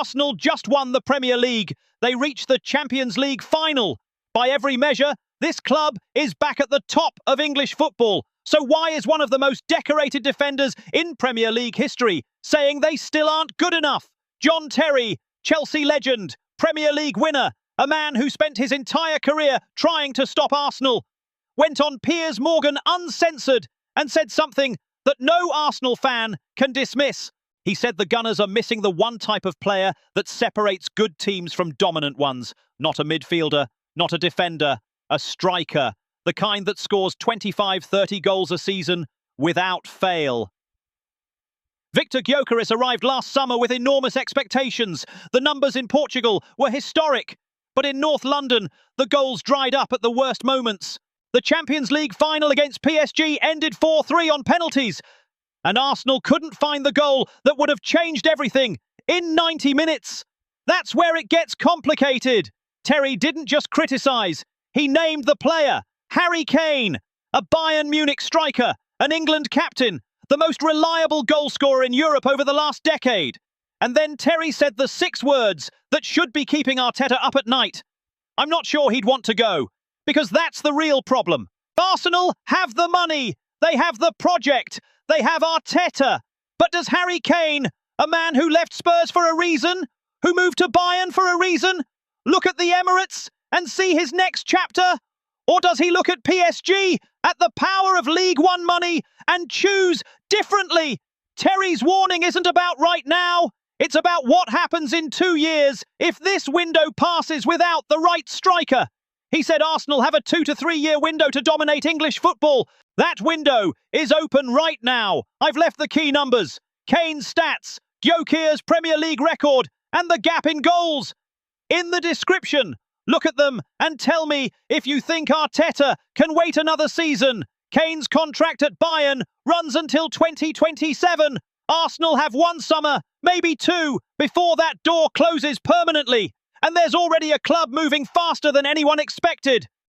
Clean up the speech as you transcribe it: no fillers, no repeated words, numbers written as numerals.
Arsenal just won the Premier League. They reached the Champions League final. By every measure, this club is back at the top of English football. So why is one of the most decorated defenders in Premier League history saying they still aren't good enough? John Terry, Chelsea legend, Premier League winner, a man who spent his entire career trying to stop Arsenal, went on Piers Morgan uncensored and said something that no Arsenal fan can dismiss. He said the Gunners are missing the one type of player that separates good teams from dominant ones. Not a midfielder, not a defender, a striker. The kind that scores 25-30 goals a season without fail. Viktor Gyokeres arrived last summer with enormous expectations. The numbers in Portugal were historic. But in North London, the goals dried up at the worst moments. The Champions League final against PSG ended 4-3 on penalties. And Arsenal couldn't find the goal that would have changed everything in 90 minutes. That's where it gets complicated. Terry didn't just criticise. He named the player, Harry Kane, a Bayern Munich striker, an England captain, the most reliable goalscorer in Europe over the last decade. And then Terry said the 6 words that should be keeping Arteta up at night. I'm not sure he'd want to go, because that's the real problem. Arsenal have the money, they have the project, they have Arteta. But does Harry Kane, a man who left Spurs for a reason, who moved to Bayern for a reason, look at the Emirates and see his next chapter? Or does he look at PSG, at the power of League One money, and choose differently? Terry's warning isn't about right now. It's about what happens in 2 years if this window passes without the right striker. He said Arsenal have a 2 to 3 year window to dominate English football. That window is open right now. I've left the key numbers. Kane's stats, Gyokeres' Premier League record, and the gap in goals in the description. Look at them and tell me if you think Arteta can wait another season. Kane's contract at Bayern runs until 2027. Arsenal have 1 summer, maybe 2, before that door closes permanently. And there's already a club moving faster than anyone expected.